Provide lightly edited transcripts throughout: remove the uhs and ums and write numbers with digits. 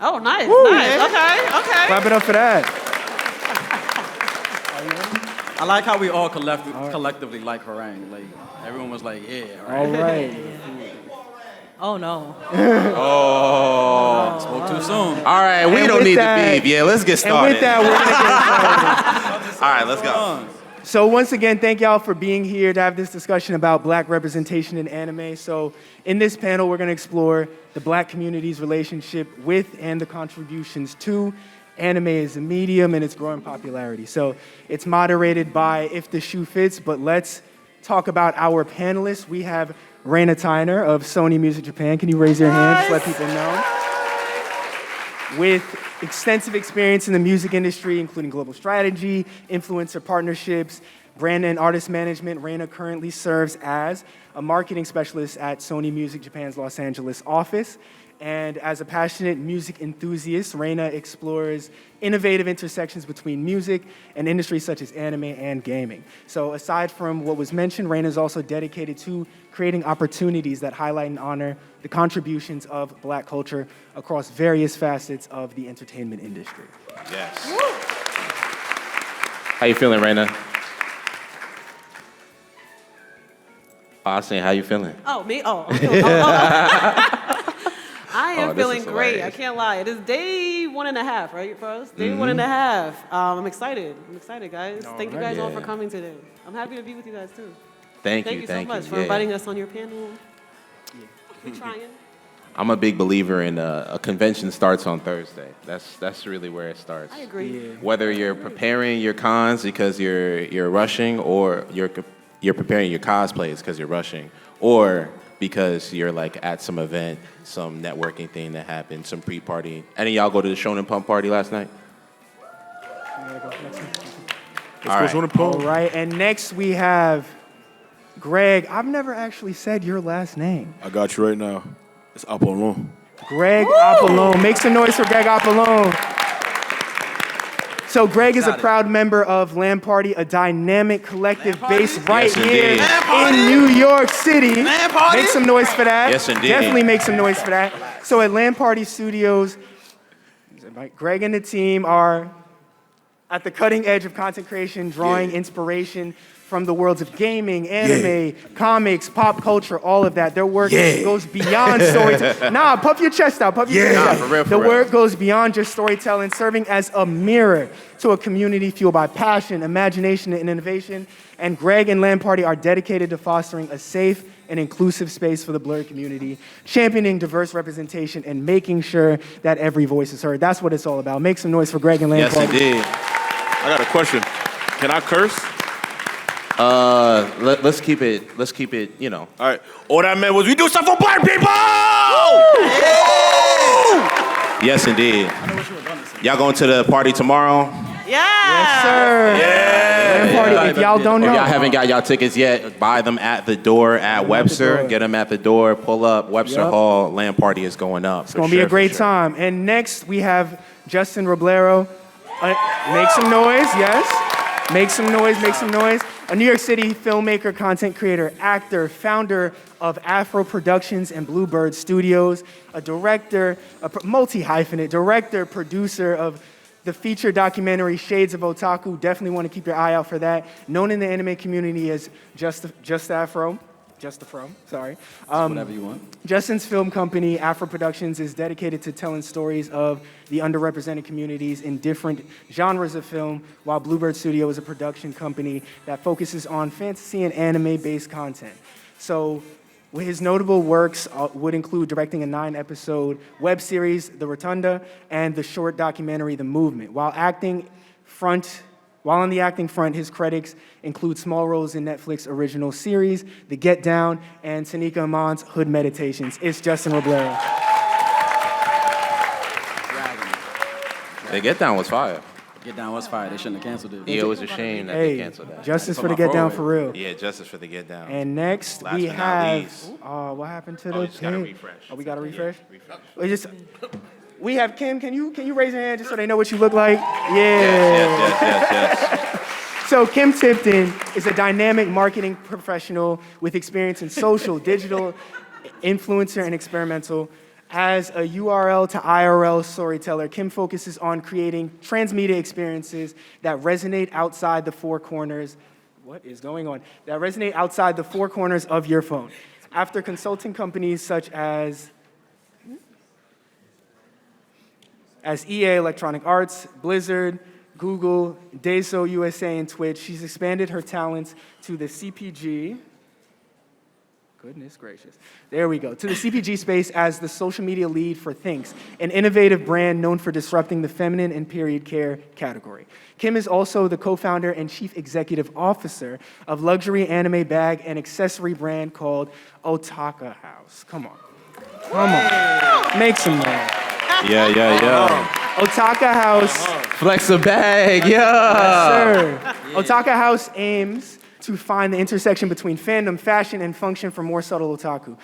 Oh, nice, Woo, nice. man. Okay. Clap it up for that. I like how we all collectively like Harang. Like everyone was like, yeah, All right. Oh no. Oh. Spoke too soon. All right, we And don't with need that- the beef. Yeah, let's get And started. with that, we're gonna get started. All right, let's go. So once again, thank y'all for being here to have this discussion about Black representation in anime. So in this panel, we're gonna explore the Black community's relationship with and the contributions to anime as a medium and its growing popularity. So it's moderated by If the Shoe Fits, but let's talk about our panelists. We have Reina Tyner of Sony Music Japan. Can you raise your hand? Just let people know. With extensive experience in the music industry, including global strategy, influencer partnerships, brand and artist management, Reina currently serves as a marketing specialist at Sony Music Japan's Los Angeles office. And as a passionate music enthusiast, Reina explores innovative intersections between music and industries such as anime and gaming. So aside from what was mentioned, Reina is also dedicated to creating opportunities that highlight and honor the contributions of Black culture across various facets of the entertainment industry. Yes. How you feeling, Reina? I was saying, how you feeling? Oh, me? Oh. I am this feeling is great. hilarious. I can't lie. It is day 1.5, right, for us? Day 1.5. I'm excited. I'm excited, guys. Thank you guys all for Yeah. coming today. I'm happy to be with you guys, too. Thank Thank you, you so much for Yeah. inviting us on your panel. We're trying. I'm a big believer in a convention starts on Thursday. That's really where it starts. I agree. Whether you're preparing your cons because you're rushing, or you're preparing your cosplays because you're rushing, or because you're like at some event, some networking thing that happened, some pre-party. Any of y'all go to the Shonen Pump party last night? All right. All right, and next we have Greg. I've never actually said your last name. I got you right now. It's Apollon. Greg Apollon. Make some noise for Greg Apollon. So Greg is a proud member of Land Party, a dynamic collective based right Yes, here indeed. in New York City. Make some noise for that. Yes, indeed. Definitely make some noise for that. So at Land Party Studios, Greg and the team are at the cutting edge of content creation, drawing inspiration from the worlds of gaming, anime, comics, pop culture, all of that. Their work goes beyond storytelling. Nah, puff your chest out, puff your chest out. For real, for the real. work goes beyond just storytelling, serving as a mirror to a community fueled by passion, imagination, and innovation. And Greg and Land Party are dedicated to fostering a safe and inclusive space for the blurred community, championing diverse representation, and making sure that every voice is heard. That's what it's all about. Make some noise for Greg and Land Yes, Party. indeed. I got a question. Can I curse? Let's keep it, you know. All right. All that meant was we do stuff for black people! Yes, indeed. Y'all going to the party tomorrow? Yeah. Yes, sir. Land Party, if y'all don't If know. y'all haven't got y'all tickets yet, buy them at the door at Webster. door. Get them at the door. Pull up. Webster Yep. Hall. Land Party is going up. It's going to be a great time. And next, we have Justin Roblero. Make some noise, yes. Make some noise, make some noise. A New York City filmmaker, content creator, actor, founder of Afro Productions and Bluebird Studios, a director, multi-hyphenate, director, producer of the feature documentary Shades of Otaku. Definitely want to keep your eye out for that. Known in the anime community as Just Afro. Sorry. Whatever you want. Justin's film company, Afro Productions, is dedicated to telling stories of the underrepresented communities in different genres of film, while Bluebird Studio is a production company that focuses on fantasy and anime-based content. So his notable works would include directing a 9-episode web series, The Rotunda, and the short documentary, The Movement. While on the acting front, his credits include small roles in Netflix original series, The Get Down, and Tanika Amon's Hood Meditations. It's Justin Roblero. The Get Down was fire. Get Down was fire. They shouldn't have canceled it. Yeah, it was a shame that they Hey, canceled that. justice Put for the my Get Down forward. for real. Yeah, justice for the Get Down. And next Last we but not have, least. what happened to Oh, the you just gotta pin? refresh. Oh, we gotta refresh? We have Kim. Can you raise your hand just so they know what you look like? Yeah. Yes. So Kim Tipton is a dynamic marketing professional with experience in social, digital, influencer, and experimental As a URL to IRL storyteller, Kim focuses on creating transmedia experiences that resonate outside the four corners. What is going on? That resonate outside the four corners of your phone. After consulting companies such as EA Electronic Arts, Blizzard, Google, Daiso USA, and Twitch, she's expanded her talents to the CPG. Goodness gracious. There we go. To the CPG space as the social media lead for Thinks, an innovative brand known for disrupting the feminine and period care category. Kim is also the co-founder and chief executive officer of luxury anime bag and accessory brand called Otaka House. Come on. Come on. Make some noise. Yeah. Otaka House. Flex a bag, Yes, yeah. sir. Otaka House aims to find the intersection between fandom, fashion, and function for more subtle otaku.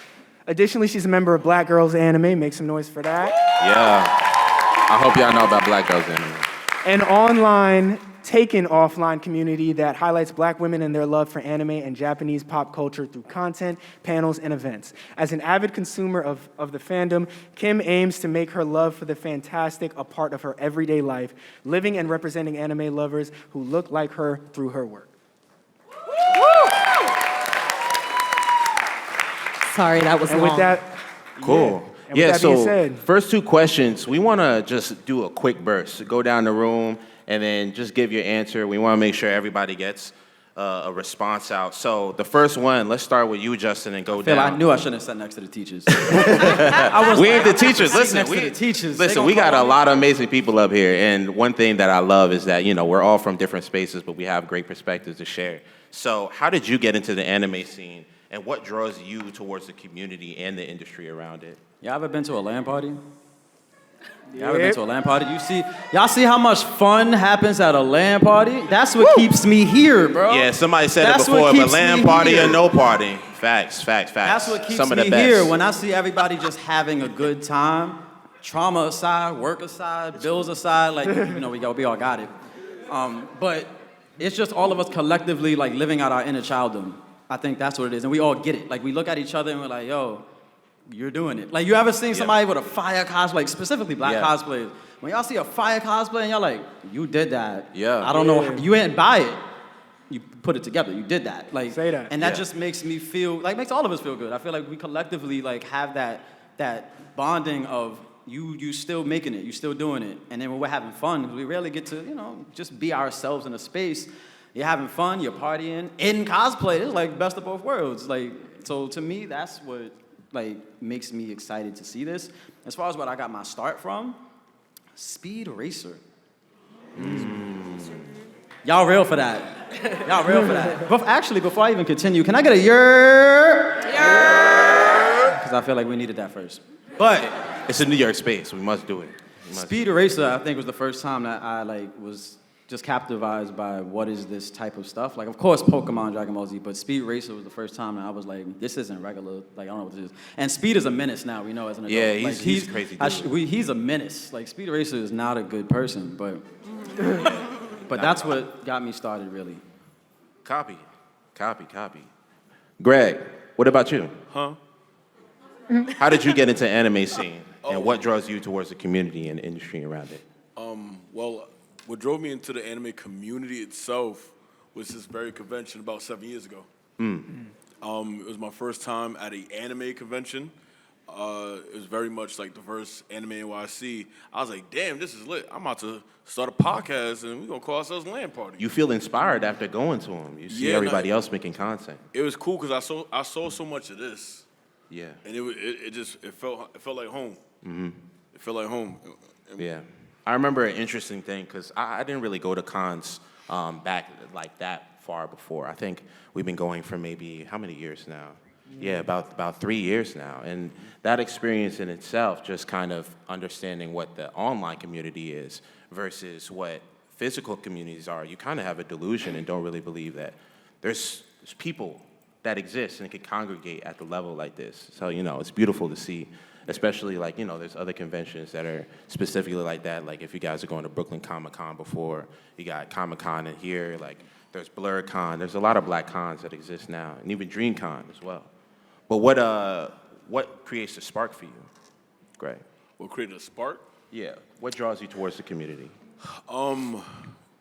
Additionally, she's a member of Black Girls Anime. Make some noise for that. Yeah. I hope y'all know about Black Girls Anime. An online, taken offline community that highlights Black women and their love for anime and Japanese pop culture through content, panels, and events. As an avid consumer of the fandom, Kim aims to make her love for the fantastic a part of her everyday life, living and representing anime lovers who look like her through her work. Sorry, that was And long. with that, Cool. And with Yeah, that being so said- first two questions, we want to just do a quick burst. Go down the room and then just give your answer. We want to make sure everybody gets a response out. So the first one, let's start with you, Justin, and go Phil, down. I knew I shouldn't have sat next to the teachers. We ain't the teachers. Listen, next to the teachers. They Listen, gonna we got call a me. lot of amazing people up here, and one thing that I love is that we're all from different spaces, but we have great perspectives to share. So, how did you get into the anime scene, and what draws you towards the community and the industry around it? Y'all ever been to a LAN party? Y'all ever Yep. been to a LAN party? Y'all see how much fun happens at a LAN party? That's what keeps me here, bro. Yeah, somebody said That's it what before, but keeps LAN me party here. or no party. Facts. That's what keeps Some of me the best. here when I see everybody just having a good time. Trauma aside, work aside, bills aside, like, we all got it. But it's just all of us collectively, like, living out our inner childdom. I think that's what it is, and we all get it. Like, we look at each other and we're like, yo, you're doing it. Like, you ever seen somebody with a fire cosplay, like, specifically black cosplayers? When y'all see a fire cosplay and y'all like, you did that. Yeah. I don't know, you ain't buy it. You put it together, you did that. Like, Say that. and that just makes me feel, like, makes all of us feel good. I feel like we collectively, like, have that bonding of you still making it, you still doing it. And then when we're having fun, we rarely get to, just be ourselves in a space. You're having fun, you're partying in cosplay. It's like best of both worlds. Like, so to me, that's what like makes me excited to see this. As far as what I got my start from, Speed Racer. Y'all real for that. Y'all real for that. Actually, before I even continue, can I get a yer? Because I feel like we needed that first. But It's a New York space. We must do it. Speed Racer, I think, was the first time that I was just captivated by what is this type of stuff. Like, of course, Pokemon, Dragon Ball Z, but Speed Racer was the first time that I was like, this isn't regular. Like, I don't know what this is. And Speed is a menace now, we know, as an adult. Yeah, Like, he's crazy dude. he's a menace. Like, Speed Racer is not a good person, but that's what got me started, really. Copy. Greg, what about you? Huh? How did you get into anime scene, and what draws you towards the community and the industry around it? Well, what drove me into the anime community itself was this very convention about 7 years ago. It was my first time at an anime convention. It was very much like the first Anime NYC. I was like, damn, this is lit. I'm about to start a podcast, and we're going to call ourselves Land Party. You feel inspired after going to them. You see Yeah, everybody else making content. It was cool because I saw so much of this, Yeah. and it felt like home. It felt like home. Yeah. I remember an interesting thing because I didn't really go to cons back like that far before. I think we've been going for maybe how many years now? Yeah, about 3 years now. And that experience in itself, just kind of understanding what the online community is versus what physical communities are, you kind of have a delusion and don't really believe that there's people that exist and can congregate at the level like this. So, it's beautiful to see. Especially like, there's other conventions that are specifically like that. Like if you guys are going to Brooklyn Comic-Con before, you got Comic-Con in here, like there's BlurCon. There's a lot of black cons that exist now, and even DreamCon as well. But what creates the spark for you? Great. What created a spark? Yeah. What draws you towards the community?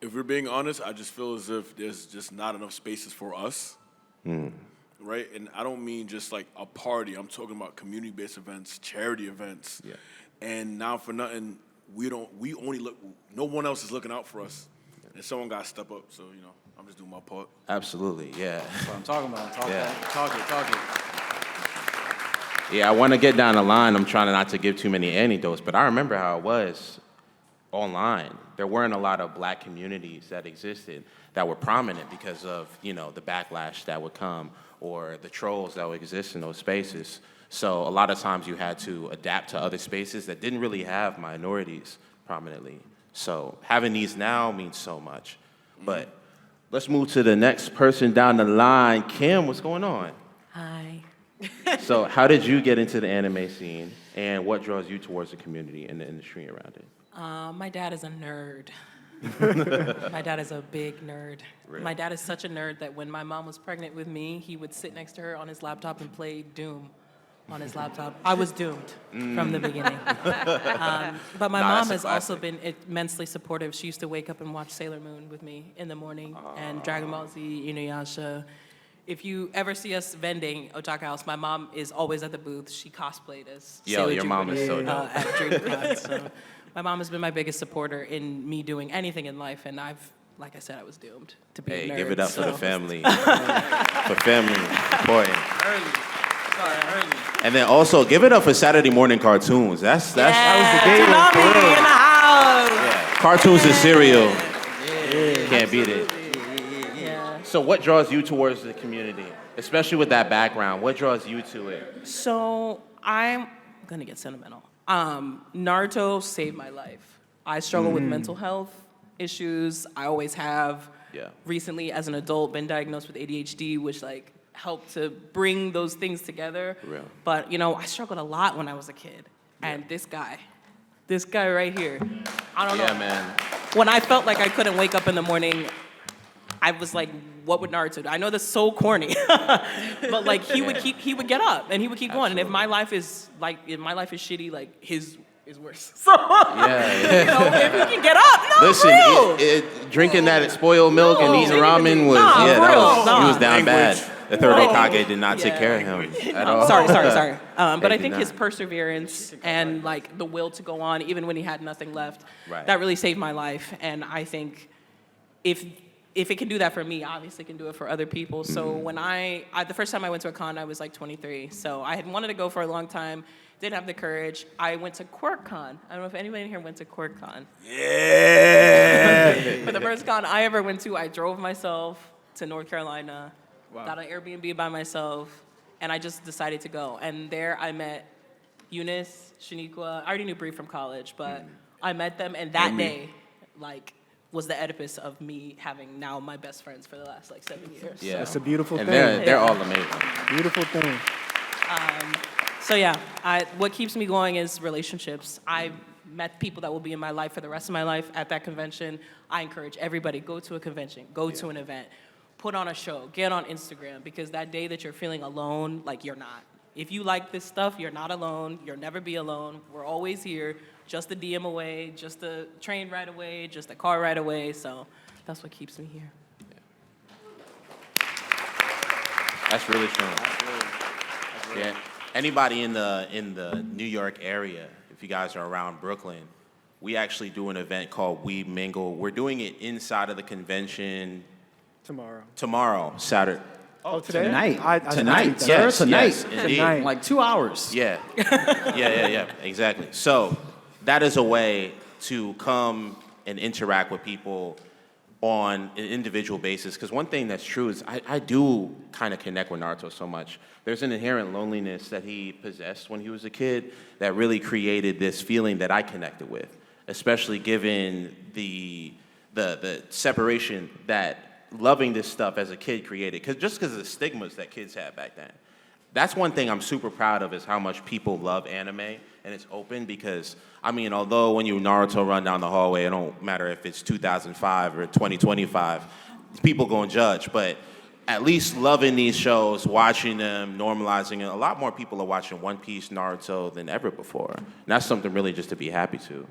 If we're being honest, I just feel as if there's just not enough spaces for us. Right? And I don't mean just like a party. I'm talking about community-based events, charity events. Yeah. And now for nothing, we only look, no one else is looking out for us. And someone got to step up. So, I'm just doing my part. Absolutely, yeah. That's what I'm talking about. Talk it. Yeah, I want to get down the line. I'm trying not to give too many anecdotes, but I remember how it was online. There weren't a lot of black communities that existed that were prominent because of, the backlash that would come or the trolls that would exist in those spaces. So a lot of times you had to adapt to other spaces that didn't really have minorities prominently. So having these now means so much. But let's move to the next person down the line. Kim, what's going on? Hi. So how did you get into the anime scene, and what draws you towards the community and the industry around it? My dad is a nerd. My dad is a big nerd. Really? My dad is such a nerd that when my mom was pregnant with me, he would sit next to her on his laptop and play Doom on his laptop. I was doomed from the beginning. But my mom that's a has also classic. been immensely supportive. She used to wake up and watch Sailor Moon with me in the morning and Dragon Ball Z, Inuyasha. If you ever see us vending Otaka House, my mom is always at the booth. She cosplayed as Sailor your mom is so Jupiter, dope. at DreamCon. So my mom has been my biggest supporter in me doing anything in life, and like I said, I was doomed to be a Hey, nerd. give it up for the so- family. For family, important. Early. And then also, give it up for Saturday morning cartoons. That was the game. Tsunami in the house. Yeah. Cartoons and cereal. Can't beat it. Yeah. So what draws you towards the community? Especially with that background, what draws you to it? So I'm gonna get sentimental. Naruto saved my life. I struggle with mental health issues. I always have. Yeah. Recently, as an adult, been diagnosed with ADHD, which helped to bring those things together. For real. But I struggled a lot when I was a kid. And this guy right here, I don't know. Yeah, man. When I felt like I couldn't wake up in the morning, I was like, what would Naruto do? I know that's so corny, but he would get up and he would keep going. And if my life is shitty, his is worse. So Yeah. if he can get up, no, Listen, for real. drinking that spoiled milk and eating ramen was, Nah, yeah, for that real, was, nah. he was down bad. The third Right. Hokage did not take Yeah. care of him at No, all. sorry. But They I did think his not. perseverance and the will to go on, even when he had nothing left, Right. that really saved my life. And I think if it can do that for me, obviously it can do it for other people. So when the first time I went to a con, I was 23. So I had wanted to go for a long time, didn't have the courage. I went to QuirkCon. I don't know if anybody in here went to QuirkCon. Yeah. For the first con I ever went to, I drove myself to North Carolina, got an Airbnb by myself, and I just decided to go. And there I met Eunice, Shaniqua. I already knew Bree from college, but I met them, and that day, was the Oedipus of me having now my best friends for the last 7 years. Yeah. It's a beautiful And thing. they're all amazing. Beautiful thing. So yeah, what keeps me going is relationships. I've met people that will be in my life for the rest of my life at that convention. I encourage everybody, go to a convention, go to an event, put on a show, get on Instagram, because that day that you're feeling alone, you're not. If you like this stuff, you're not alone. You'll never be alone. We're always here, just a DM away, just a train ride away, just a car ride away. So that's what keeps me here. That's really true. Yeah. Anybody in the New York area, if you guys are around Brooklyn, we actually do an event called We Mingle. We're doing it inside of the convention tomorrow, Saturday. Oh, today? Tonight. Tonight, sir. Yes, Tonight. yes, indeed. Tonight. 2 hours. Yeah. Yeah, exactly. So that is a way to come and interact with people on an individual basis. Because one thing that's true is I do kind of connect with Naruto so much. There's an inherent loneliness that he possessed when he was a kid that really created this feeling that I connected with, especially given the separation that loving this stuff as a kid created. Just because of the stigmas that kids had back then. That's one thing I'm super proud of, is how much people love anime, and it's open because, although when you Naruto run down the hallway, it don't matter if it's 2005 or 2025, people gonna judge, but at least loving these shows, watching them, normalizing it. A lot more people are watching One Piece, Naruto than ever before. And that's something really just to be happy to.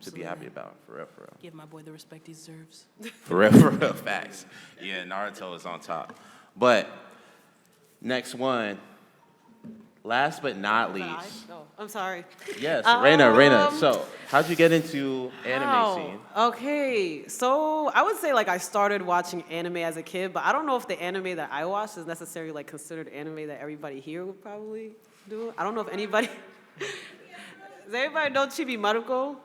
To be happy about, for real, for real. Give my boy the respect he deserves. For real, facts. Yeah, Naruto is on top. But next one, last but not least. Oh, I'm sorry. Yes, Reina. So, how'd you get into anime scene? Okay, so I would say like I started watching anime as a kid, but I don't know if the anime that I watched is necessarily like considered anime that everybody here would probably do. I don't know if anybody. Does everybody know Chibi Maruko?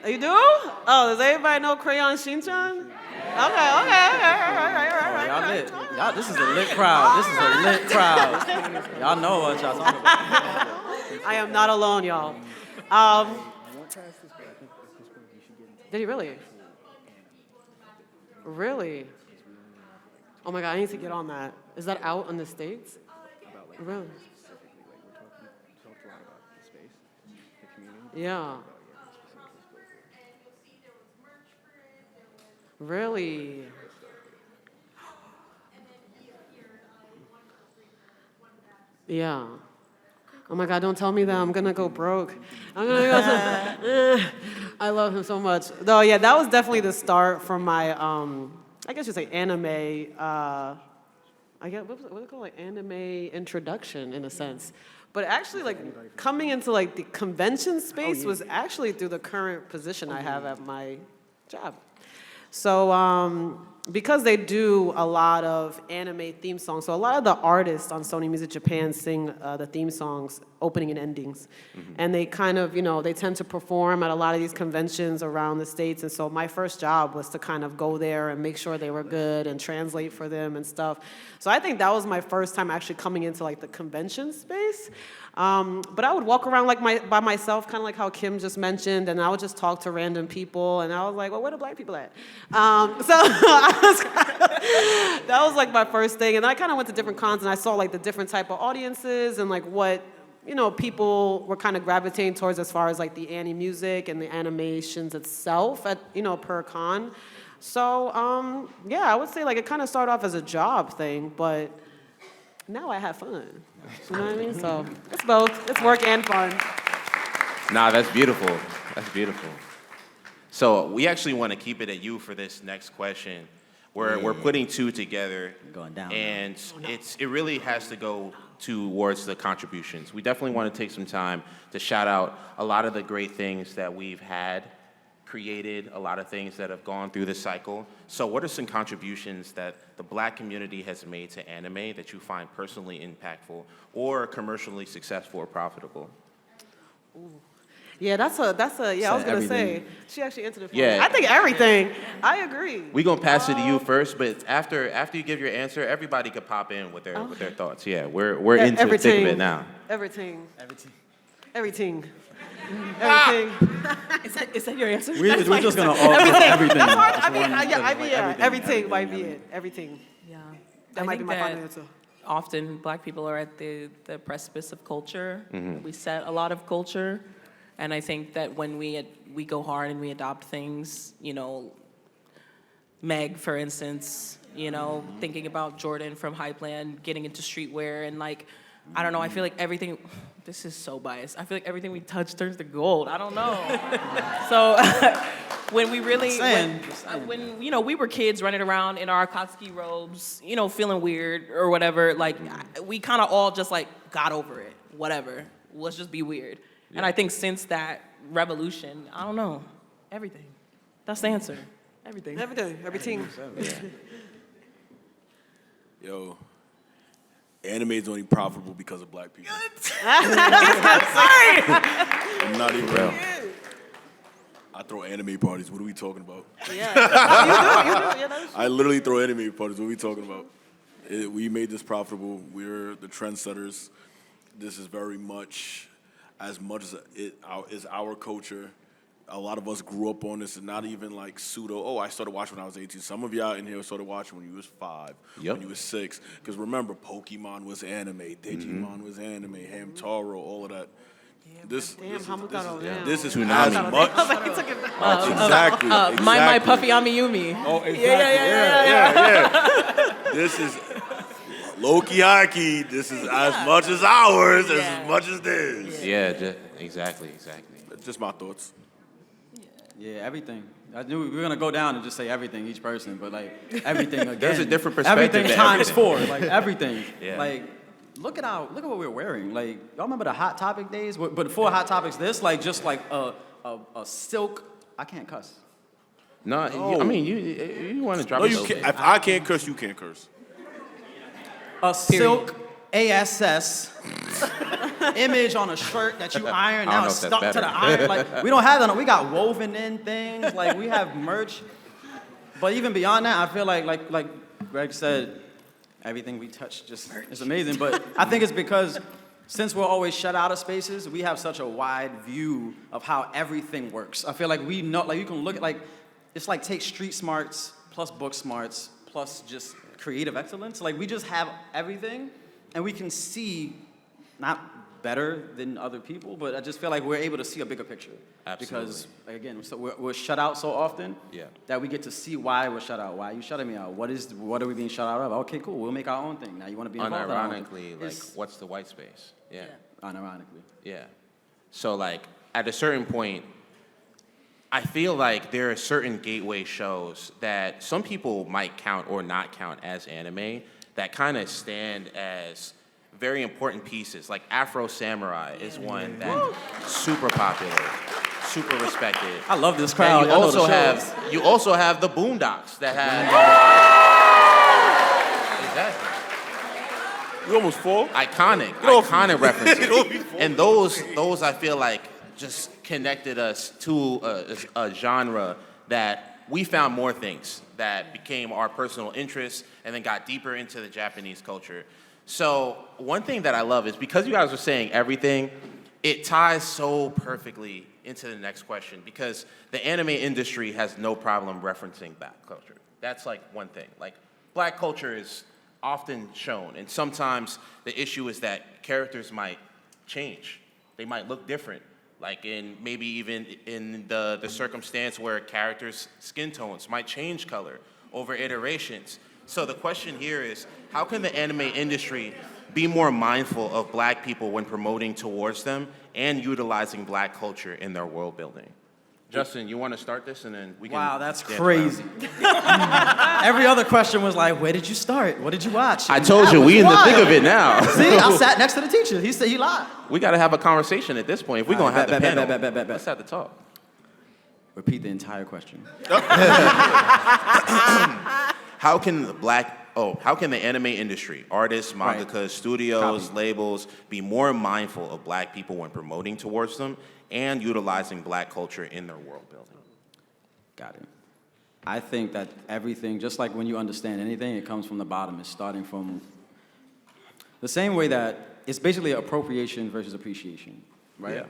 You do? Oh, does everybody know Crayon Shinchan? Okay. Y'all lit. Y'all, this is a lit crowd. This is a lit crowd. Y'all know what y'all talking about. I am not alone, y'all. Did he really? Really? Oh my God, I need to get on that. Is that out in the States? Really? Yeah. Really? Yeah. Oh my God, don't tell me that. I'm gonna go broke. I'm gonna go I love him so much. Though, yeah, that was definitely the start from my, I guess you'd say anime, I guess, what do you call it? Anime introduction, in a sense. But actually, like, coming into, like, the convention space was actually through the current position I have at my job. So because they do a lot of anime theme songs, so a lot of the artists on Sony Music Japan sing the theme songs, opening and endings. And they kind of, they tend to perform at a lot of these conventions around the States. And so my first job was to kind of go there and make sure they were good and translate for them and stuff. So I think that was my first time actually coming into like the convention space. But I would walk around like by myself, kind of like how Kim just mentioned, and I would just talk to random people, and I was like, well, where the black people at? That was like my first thing, and then I kind of went to different cons, and I saw like the different type of audiences and like what people were kind of gravitating towards as far as like the anime music and the animations itself at per con. So yeah, I would say like it kind of started off as a job thing, but now I have fun. You know what I mean? So it's both. It's work and fun. Nah, that's beautiful. That's beautiful. So we actually want to keep it at you for this next question. We're putting two together. Going down. And it really has to go towards the contributions. We definitely want to take some time to shout out a lot of the great things that we've had created, a lot of things that have gone through this cycle. So what are some contributions that the black community has made to anime that you find personally impactful or commercially successful or profitable? Ooh. Yeah, that's a I was gonna say. She actually answered it for me. Yeah. I think everything. I agree. We're gonna pass it to you first, but after you give your answer, everybody could pop in with their thoughts. Yeah, we're into the thick of it now. Everything. Everything. Is that your answer? We're just gonna all everything. Everything might be it. Everything. Yeah. That might be my final answer. Often black people are at the precipice of culture. Mm-hmm. We set a lot of culture. And I think that when we go hard and we adopt things, Meg, for instance, thinking about Jordan from Hypeland, getting into streetwear, and like, I don't know, I feel like everything, this is so biased, I feel like everything we touch turns to gold. I don't know. So when we really, when we were kids running around in our Akatsuki robes, feeling weird or whatever, like, we kind of all just like got over it, whatever, let's just be weird. Yeah. And I think since that revolution, I don't know, everything. That's the answer. Everything. Everything. Yo, anime is only profitable because of black people. Sorry. I'm not even real. I throw anime parties. What are we talking about? Yeah. You do. Yeah, that is true. I literally throw anime parties. What are we talking about? We made this profitable. We're the trendsetters. This is very much as it is our culture. A lot of us grew up on this, and not even like pseudo, I started watching when I was 18. Some of y'all in here started watching when you was 5, when you was 6. Because remember, Pokemon was anime, Digimon was anime, Hamtaro, all of that. This is as much. Exactly. My puffy Amiyumi. Oh, exactly. Yeah. This is low-key, high-key. This is as much as ours as much as theirs. Yeah, exactly. Just my thoughts. Yeah, everything. I knew we were gonna go down and just say everything, each person, but like everything again. There's a different perspective Everything to times everything. 4, like everything. Yeah. Like, look at what we're wearing. Like, y'all remember the Hot Topic days? But before Hot Topics, this like just like a silk. I can't cuss. No, I mean you want to drop No, it. you can't. If I can't curse, you can't curse. A silk ASS image on a shirt that you iron, I don't now know it's if that's stuck to the better. iron. Like, we don't have that. We got woven in things. Like, we have merch. But even beyond that, I feel like Greg said, everything we touch just is amazing. But I think it's because since we're always shut out of spaces, we have such a wide view of how everything works. I feel like we know, like you can look at, like, it's like take street smarts plus book smarts plus just creative excellence. Like, we just have everything, and we can see, not better than other people, but I just feel like we're able to see a bigger picture. Absolutely. Because, like, again, so we're shut out so often that we get to see why we're shut out. Why are you shutting me out? What are we being shut out of? Okay, cool. We'll make our own thing. Now you want to be involved in our own thing. Unironically, like, what's the white space? Yeah. Unironically. Yeah. So, like, at a certain point, I feel like there are certain gateway shows that some people might count or not count as anime that kind of stand as very important pieces. Like Afro Samurai is one that's super popular, super respected. I love this crowd. And you also have the Boondocks that have exactly. You almost fall. iconic references. And those I feel like just connected us to a genre that we found more things that became our personal interests and then got deeper into the Japanese culture. So one thing that I love is because you guys are saying everything, it ties so perfectly into the next question because the anime industry has no problem referencing black culture. That's like one thing. Like black culture is often shown, and sometimes the issue is that characters might change. They might look different. Like in maybe even in the circumstance where characters' skin tones might change color over iterations. So the question here is, how can the anime industry be more mindful of black people when promoting towards them and utilizing black culture in their world building? Justin, you want to start this and then we can. Wow, that's dance crazy. Every other question was like, where did you start? What did you watch? I told you, we in the thick of it now. See, I sat next to the teacher. He said he lied. We got to have a conversation at this point. If we're going to have the panel, bet. let's have the talk. Repeat the entire question. How can the anime industry, artists, mangakas, studios, labels, be more mindful of black people when promoting towards them and utilizing black culture in their world building? Got it. I think that everything, just like when you understand anything, it comes from the bottom. It's starting from the same way that it's basically appropriation versus appreciation, right? Yeah.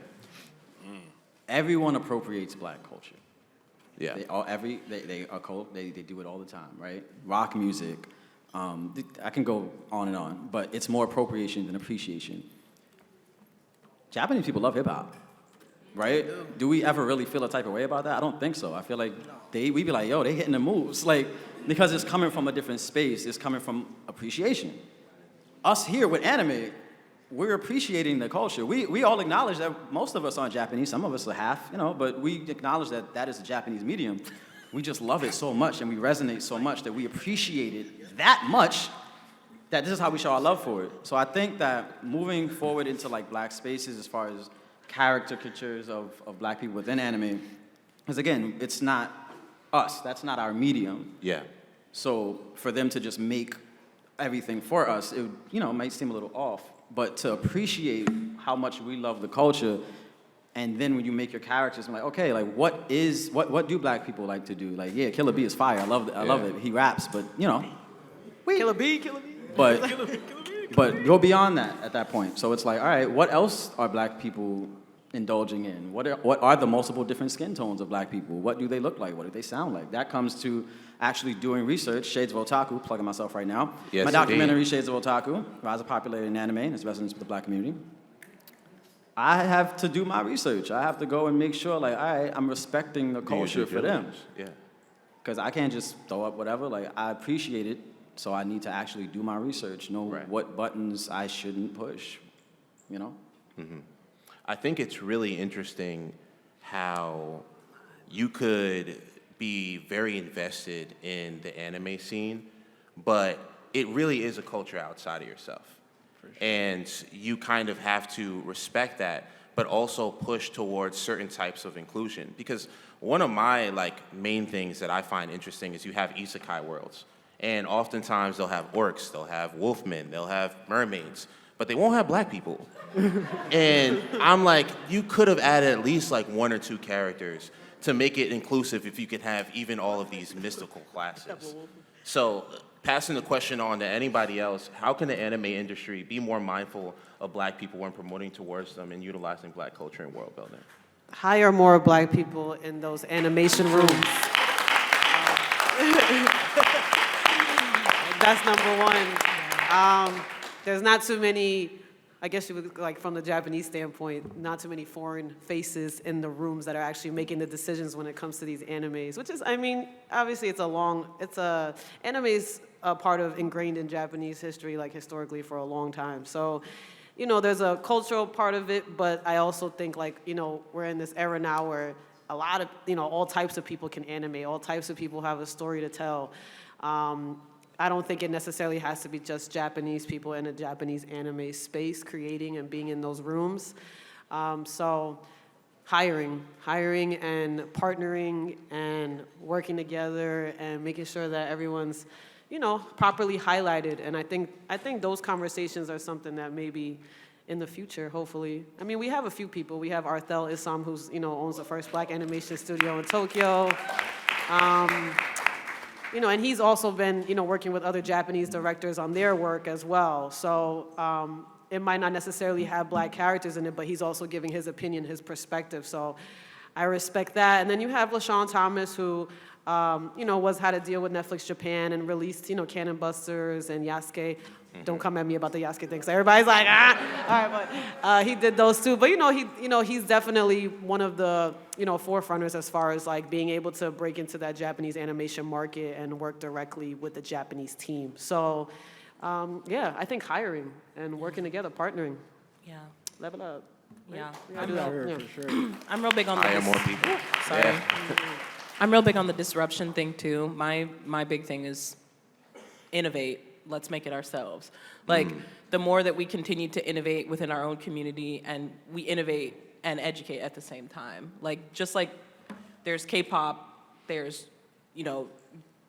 Everyone appropriates black culture. Yeah. They do it all the time, right? Rock music. I can go on and on, but it's more appropriation than appreciation. Japanese people love hip hop, right? Do we ever really feel a type of way about that? I don't think so. I feel like we be like, yo, they hitting the moves, like because it's coming from a different space. It's coming from appreciation. Us here with anime, we're appreciating the culture. We all acknowledge that most of us aren't Japanese. Some of us are half, but we acknowledge that that is a Japanese medium. We just love it so much and we resonate so much that we appreciate it that much that this is how we show our love for it. So I think that moving forward into like black spaces as far as caricatures of black people within anime, because again, it's not us. That's not our medium. Yeah. So for them to just make everything for us, it might seem a little off. But to appreciate how much we love the culture, and then when you make your characters, I'm like, okay, like what do black people like to do? Like, yeah, Killer B is fire. I love it. He raps, but Killer B. But go beyond that at that point. So it's like, all right, what else are black people indulging in? What are the multiple different skin tones of black people? What do they look like? What do they sound like? That comes to actually doing research. Shades of Otaku, plugging myself right now. Yes, my documentary, Shades of Otaku, Rise of Popularity in Anime and its resonance with the black community. I have to do my research. I have to go and make sure, like, all right, I'm respecting the Do your culture due for them. diligence. Yeah. Because I can't just throw up whatever. Like, I appreciate it, so I need to actually do my research, know Right. what buttons I shouldn't push, you know? I think it's really interesting how you could be very invested in the anime scene, but it really is a culture outside of yourself. And you kind of have to respect that, but also push towards certain types of inclusion. Because one of my main things that I find interesting is you have isekai worlds. And oftentimes they'll have orcs, they'll have wolfmen, they'll have mermaids, but they won't have black people. And I'm like, you could have added at least one or two characters to make it inclusive if you could have even all of these mystical classes. So passing the question on to anybody else, how can the anime industry be more mindful of black people when promoting towards them and utilizing black culture and world building? Hire more black people in those animation rooms. That's number one. There's not too many, I guess you would, from the Japanese standpoint, not too many foreign faces in the rooms that are actually making the decisions when it comes to these animes, which is, obviously anime's a part of ingrained in Japanese history, historically for a long time. So, there's a cultural part of it, but I also think we're in this era now where a lot of, all types of people can animate, all types of people have a story to tell. I don't think it necessarily has to be just Japanese people in a Japanese anime space creating and being in those rooms. So hiring and partnering and working together and making sure that everyone's, properly highlighted. And I think those conversations are something that maybe in the future, hopefully. We have a few people. We have Arthel Issam, who's, owns the first black animation studio in Tokyo. And he's also been, working with other Japanese directors on their work as well. So it might not necessarily have black characters in it, but he's also giving his opinion, his perspective. So I respect that. And then you have LaShawn Thomas, who, had to deal with Netflix Japan and released, Cannon Busters and Yasuke. Don't come at me about the Yasuke thing. So everybody's like, ah. All right, but he did those too. But he's definitely one of the forefronters as far as being able to break into that Japanese animation market and work directly with the Japanese team. So I think hiring and working together, partnering, Yeah. level up. Yeah. I do that. Yeah. For sure. I'm real big on Hire this. more people. Sorry. Yeah. I'm real big on the disruption thing too. My big thing is innovate. Let's make it ourselves. The more that we continue to innovate within our own community and we innovate and educate at the same time. Just like there's K-pop, there's,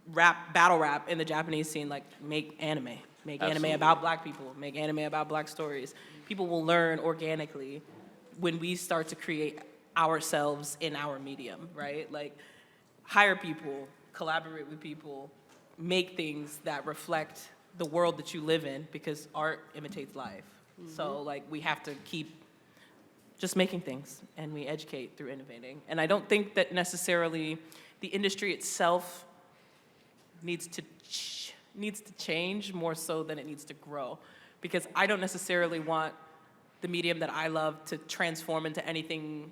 battle rap in the Japanese scene, make anime. Make Absolutely. anime about black people. Make anime about black stories. People will learn organically when we start to create ourselves in our medium, right? Hire people, collaborate with people, make things that reflect the world that you live in, because art imitates life. So we have to keep just making things, and we educate through innovating. And I don't think that necessarily the industry itself needs to change more so than it needs to grow, because I don't necessarily want the medium that I love to transform into anything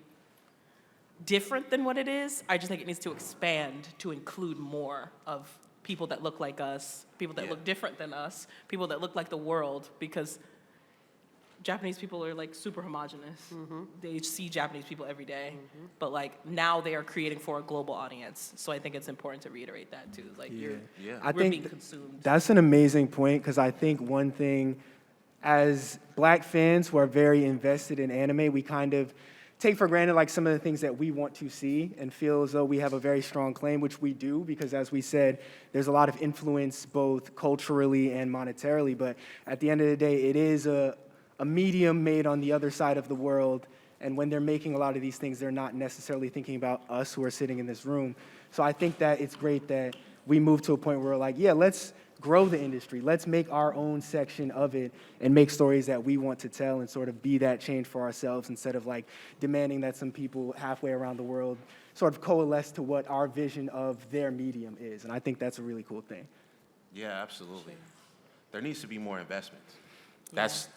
different than what it is. I just think it needs to expand to include more of people that look like us, people that look different than us, people that look like the world, because Japanese people are super homogenous. They see Japanese people every day, but now they are creating for a global audience. So I think it's important to reiterate that too. I we're being think consumed. that's an amazing point, because I think one thing, as black fans who are very invested in anime, we kind of take for granted some of the things that we want to see and feel as though we have a very strong claim, which we do, because as we said, there's a lot of influence both culturally and monetarily. But at the end of the day, it is a medium made on the other side of the world. And when they're making a lot of these things, they're not necessarily thinking about us who are sitting in this room. So I think that it's great that we move to a point where we're let's grow the industry. Let's make our own section of it and make stories that we want to tell and sort of be that change for ourselves, instead of demanding that some people halfway around the world sort of coalesce to what our vision of their medium is. And I think that's a really cool thing. Yeah, absolutely. There needs to be more investment. That's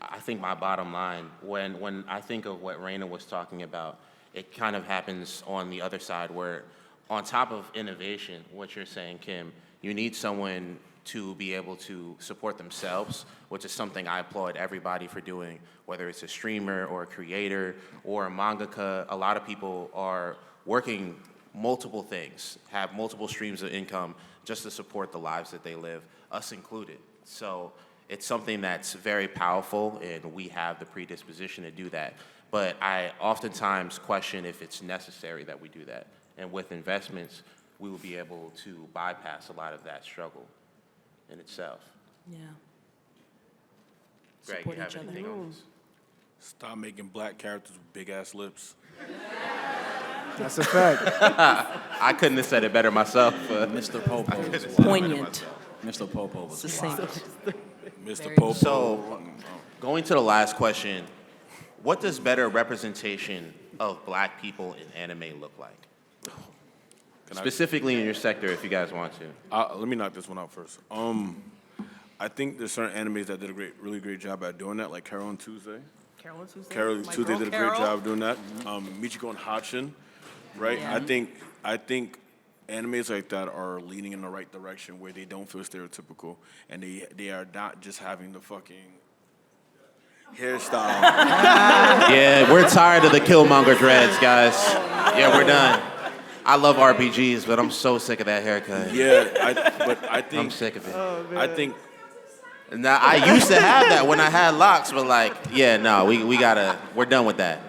I think my bottom line, when I think of what Reina was talking about, it kind of happens on the other side where on top of innovation, what you're saying, Kim, you need someone to be able to support themselves, which is something I applaud everybody for doing, whether it's a streamer or a creator or a mangaka. A lot of people are working multiple things, have multiple streams of income just to support the lives that they live, us included. So it's something that's very powerful, and we have the predisposition to do that. But I oftentimes question if it's necessary that we do that. And with investments, we will be able to bypass a lot of that struggle in itself. Yeah. Greg, Support you have each other. anything on this? Stop making black characters with big ass lips. That's a fact. I couldn't have said it better myself. Mr. Popo. Poignant. Mr. Popo was Succinct. Mr. Very- Popo. So, going to the last question, what does better representation of black people in anime look like? Specifically in your sector, if you guys want to. Let me knock this one out first. I think there's certain animes that did a really great job at doing that, like Carol and Tuesday. Carol and Tuesday. Carol and My Tuesday girl, did a Carol. great job doing that. Michiko and Hatchin, right? Yeah. I think animes like that are leaning in the right direction where they don't feel stereotypical and they are not just having the fucking hairstyle. Yeah, we're tired of the Killmonger dreads, guys. Yeah, we're done. I love RPGs, but I'm so sick of that haircut. But I think I'm sick of it. I think Now, I used to have that when I had locks, but like, yeah, no, we're done with that.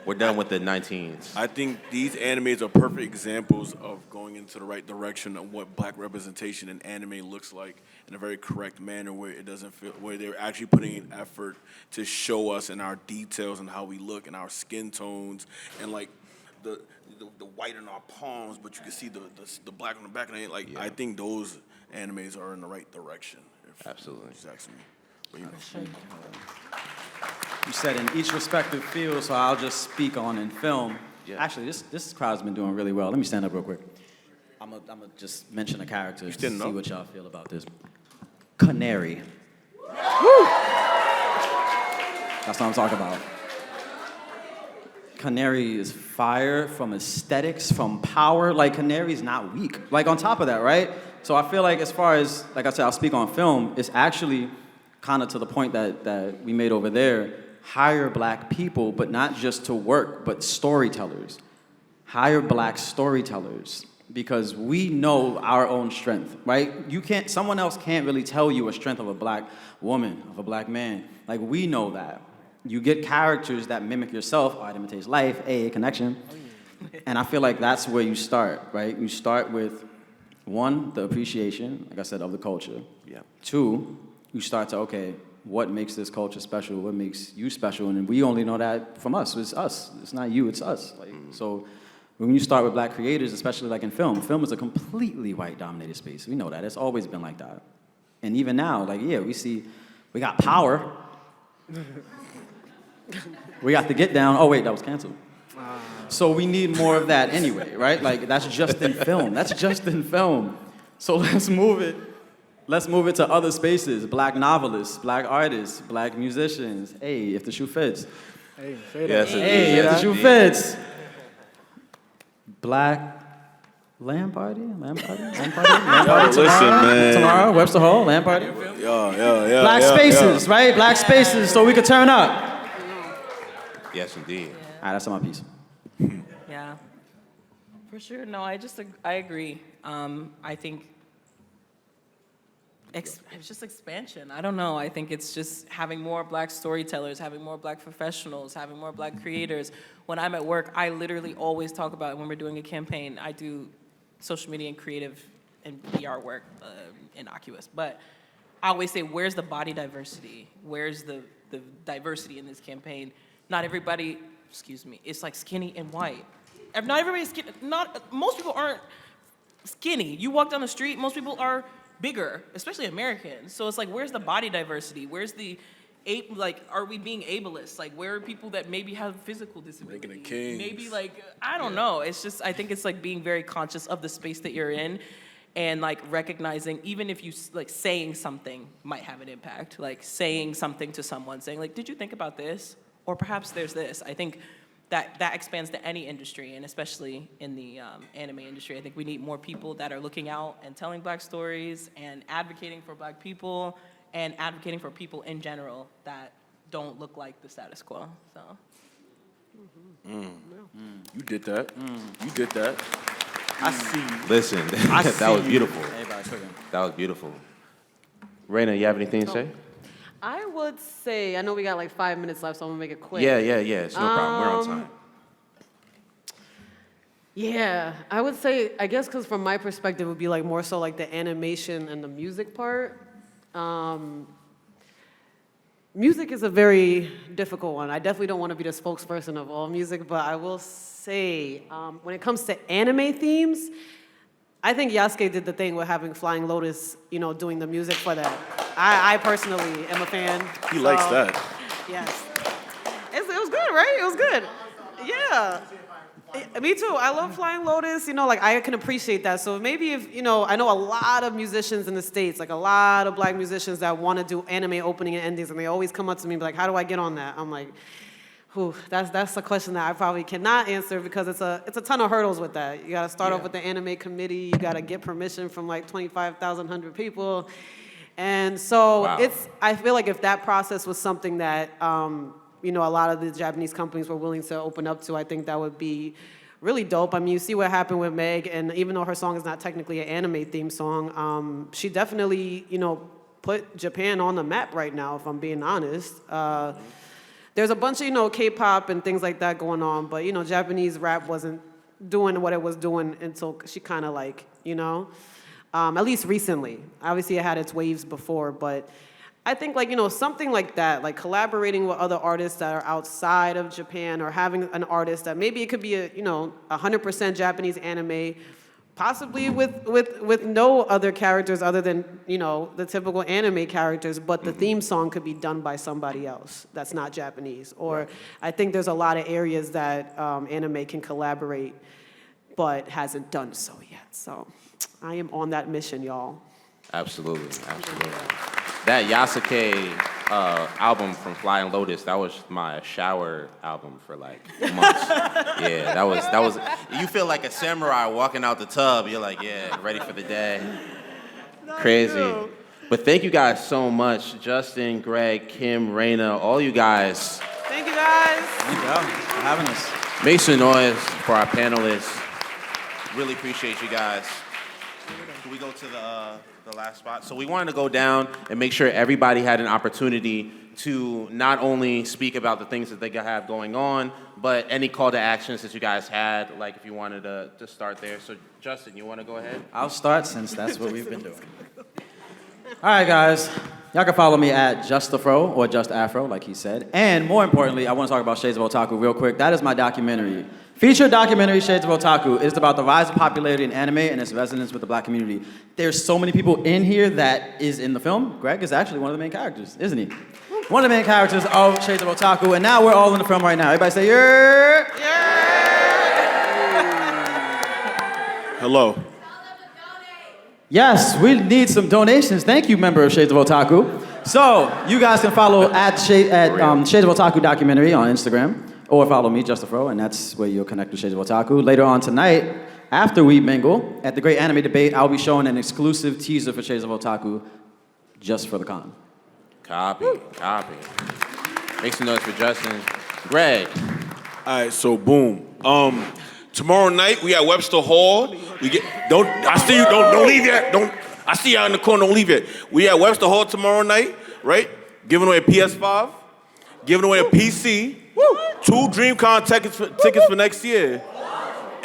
We're done with the 19s. I think these animes are perfect examples of going into the right direction of what black representation in anime looks like in a very correct manner where it doesn't feel, where they're actually putting in effort to show us in our details and how we look and our skin tones and like the white in our palms, but you can see the black on the back of the head. Like, I think those animes are in the right direction. Absolutely. Just asking me. But, you know. You said in each respective field, so I'll just speak on in film. Yeah. Actually, this crowd's been doing really well. Let me stand up real quick. I'm gonna just mention a character to see standing up? what y'all feel about this. Canary. That's what I'm talking about. Canary is fire from aesthetics, from power. Like, Canary's not weak. Like, on top of that, right? So I feel like as far as, like I said, I'll speak on film, it's actually kind of to the point that we made over there, hire black people, but not just to work, but storytellers. Hire black storytellers, because we know our own strength, right? Someone else can't really tell you a strength of a black woman, of a black man. Like, we know that. You get characters that mimic yourself, art imitates life, connection. And I feel like that's where you start, right? You start with, one, the appreciation, like I said, of the culture. Yeah. Two, you start to, okay, what makes this culture special? What makes you special? And we only know that from us. It's us. It's not you, it's us. Like, so when you start with black creators, especially like in film is a completely white-dominated space. We know that. It's always been like that. And even now, like, yeah, we got power. We got the Get Down. Oh, wait, that was canceled. So we need more of that anyway, right? Like, that's just in film. That's just in film. So let's move it. Let's move it to other spaces. Black novelists, black artists, black musicians. Hey, if the shoe fits. Hey, say that. Yes, Hey, if the shoe fits. Black Lamb Party? Lamb Party? Lamb Party? Lamb Party listen, tomorrow? man. Tomorrow, Webster Hall, Lamb Party? Yeah. Black spaces, right? Black spaces, so we could turn up. Yes, indeed. All right, that's my piece. Yeah, for sure. No, I agree. I think it's just expansion. I don't know. I think it's just having more black storytellers, having more black professionals, having more black creators. When I'm at work, I literally always talk about, when we're doing a campaign, I do social media and creative and PR work, innocuous. But I always say, where's the body diversity? Where's the diversity in this campaign? Not everybody, it's like skinny and white. Not everybody's skinny. Most people aren't skinny. You walk down the street, most people are bigger, especially Americans. So it's like, where's the body diversity? Where's the, are we being ableist? Like, where are people that maybe have physical disabilities? Making it kings. Maybe I don't know. It's just, I think it's like being very conscious of the space that you're in and like recognizing, even if you like saying something might have an impact, like saying something to someone, saying like, did you think about this? Or perhaps there's this. I think that expands to any industry, and especially in the anime industry. I think we need more people that are looking out and telling Black stories and advocating for Black people and advocating for people in general that don't look like the status quo. So. You did that. You did that. I see you. Listen, I that was see beautiful. Everybody cooking. That was beautiful. Reina, you have anything to say? I would say, I know we got like 5 minutes left, so I'm gonna make it quick. Yeah. It's no problem. We're on time. Yeah, I would say, I guess because from my perspective, it would be like more so like the animation and the music part. Music is a very difficult one. I definitely don't want to be the spokesperson of all music, but I will say, when it comes to anime themes, I think Yasuke did the thing with having Flying Lotus, doing the music for that. I personally am a fan. He likes that. Yes. It was good, right? It was good. Yeah. Me too. I love Flying Lotus. I can appreciate that. So maybe if, I know a lot of musicians in the States, like a lot of Black musicians that want to do anime opening and endings, and they always come up to me and be like, how do I get on that? I'm like, whew, that's a question that I probably cannot answer because it's a ton of hurdles with that. You got to start off with the anime committee. You got to get permission from like 25,100 people. And so I feel like if that process was something that, a lot of the Japanese companies were willing to open up to, I think that would be really dope. I mean, you see what happened with Meg, and even though her song is not technically an anime theme song, she definitely, put Japan on the map right now, if I'm being honest. There's a bunch of, K-pop and things like that going on, but, Japanese rap wasn't doing what it was doing until she kind of at least recently. Obviously, it had its waves before, but I think something like that, like collaborating with other artists that are outside of Japan, or having an artist that maybe it could be a 100% Japanese anime, possibly with no other characters other than the typical anime characters, but the theme song could be done by somebody else that's not Japanese. Or I think there's a lot of areas that anime can collaborate, but hasn't done so yet. So I am on that mission, y'all. Absolutely. That Yasuke album from Flying Lotus, that was my shower album for like months. Yeah, that was. You feel like a samurai walking out the tub. You're like, yeah, ready for the day. Crazy. But thank you guys so much, Justin, Greg, Kim, Reina, all you guys. Thank you guys. Thank you for having us. Make some noise for our panelists. Really appreciate you guys. Can we go to the last spot? So we wanted to go down and make sure everybody had an opportunity to not only speak about the things that they have going on, but any call to actions that you guys had, like if you wanted to start there. So Justin, you want to go ahead? I'll start since that's what we've been doing. All right, guys. Y'all can follow me at JustAfro or Just Afro, like he said. And more importantly, I want to talk about Shades of Otaku real quick. That is my documentary. Feature documentary, Shades of Otaku. It's about the rise of popularity in anime and its resonance with the Black community. There's so many people in here that is in the film. Greg is actually one of the main characters, isn't he? One of the main characters of Shades of Otaku, and now we're all in the film right now. Everybody say, yeah! Hello. Yes, we need some donations. Thank you, member of Shades of Otaku. So, you guys can follow at Shades of Otaku documentary on Instagram, or follow me, JustAfro, and that's where you'll connect with Shades of Otaku. Later on tonight, after we mingle, at the Great Anime Debate, I'll be showing an exclusive teaser for Shades of Otaku just for the con. Copy. Make some noise for Justin. Greg. All right, so boom. Tomorrow night we at Webster Hall. I see you. Don't leave yet. I see y'all in the corner. Don't leave yet. We at Webster Hall tomorrow night, right? Giving away a PS5, giving away a PC, 2 DreamCon tickets for next year,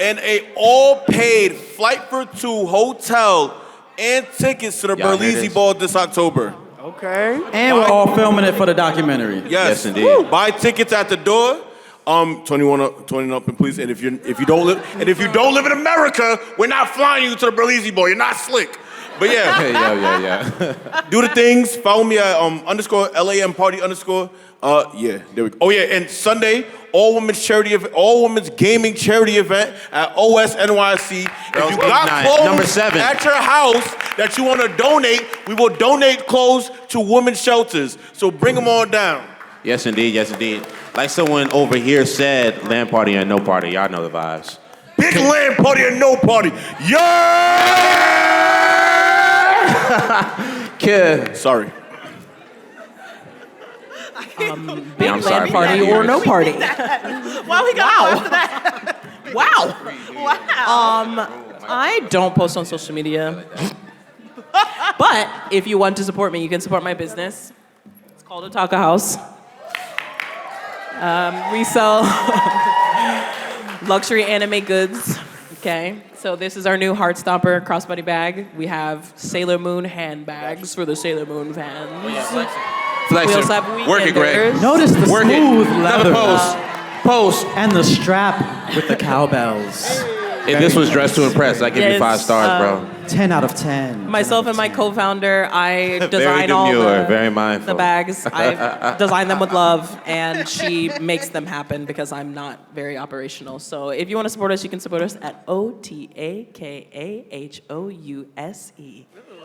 and a all-paid flight for 2 hotel and tickets to the Berlizzi Ball this October. Okay. And we're all filming it for the documentary. Yes, indeed. Woo. Buy tickets at the door. 21 up, and please. And if you don't live in America, we're not flying you to the Berlizzi Ball. You're not slick. But yeah, Yeah. do the things. Follow me at underscore LAM party underscore. Yeah, there we go. Oh yeah, and Sunday, all women's gaming charity event at OS NYC. If you got Night, clothes number 7. at your house that you want to donate, we will donate clothes to women's shelters. So bring them on down. Yes, indeed. Yes, indeed. Like someone over here said, land party and no party. Y'all know the vibes. Big land party and no party. Yeah! Kid. Sorry. Big I'm sorry land for party that. or no party. Well, we got after that. Wow. Wow. I don't post on social media. But if you want to support me, you can support my business. It's called Otaka House. We sell luxury anime goods. Okay, so this is our new Heartstopper crossbody bag. We have Sailor Moon handbags for the Sailor Moon fans. Flex We it. also have Work it, Greg. weekenders. Notice the Work it. smooth Another leather. post. And the strap with the cowbells. If this was dressed to impress, I give you Yes, 5 stars, bro. 10 out of 10. Myself and my co-founder, I Very design all demure, the, very mindful. the bags. I design them with love, and she makes them happen because I'm not very operational. So if you want to support us, you can support us at OTAKAHOUSE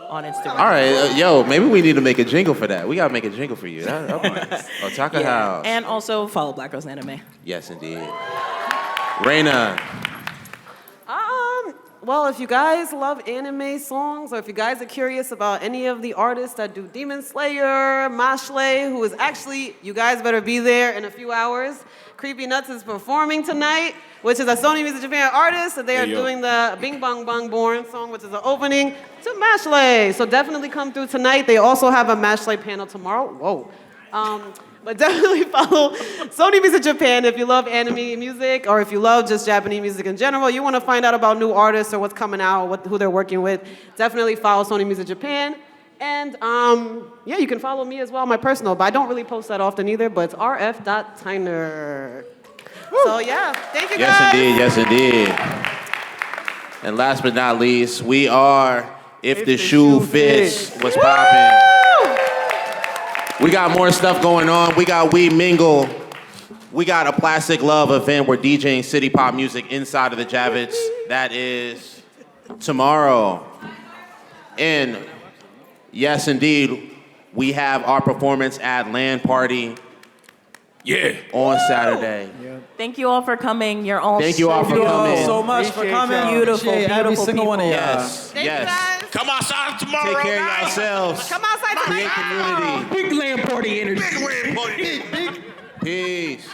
on Instagram. All right, yo, maybe we need to make a jingle for that. We gotta make a jingle for you. Otaka House. And also follow Black Girls Anime. Yes, indeed. Reina. Well, if you guys love anime songs, or if you guys are curious about any of the artists that do Demon Slayer, Mashle, who is actually, you guys better be there in a few hours. Creepy Nuts is performing tonight, which is a Sony Music Japan artist, and they are doing the Bing Bong Bong Born song, which is the opening to Mashle. So definitely come through tonight. They also have a Mashle panel tomorrow. Whoa. But definitely follow Sony Music Japan if you love anime music, or if you love just Japanese music in general. You want to find out about new artists or what's coming out, who they're working with. Definitely follow Sony Music Japan. And yeah, you can follow me as well, my personal, but I don't really post that often either, but it's rf.tyner. So yeah, thank you guys. Yes, indeed. And last but not least, we are If the Shoe Fits. What's poppin'? We got more stuff going on. We got We Mingle. We got a Plastic Love event. We're DJing city pop music inside of the Javits. That is tomorrow. And yes, indeed, we have our performance at Land Party on Saturday. Thank you all for coming. You're all Thank you all for coming. so much for coming. Beautiful, Appreciate every beautiful single one of people. y'all. Yes, Thank you yes. guys. Come outside tomorrow. Take care of yourselves. Come outside tonight. Create community. Big land party energy. Big land party. Peace.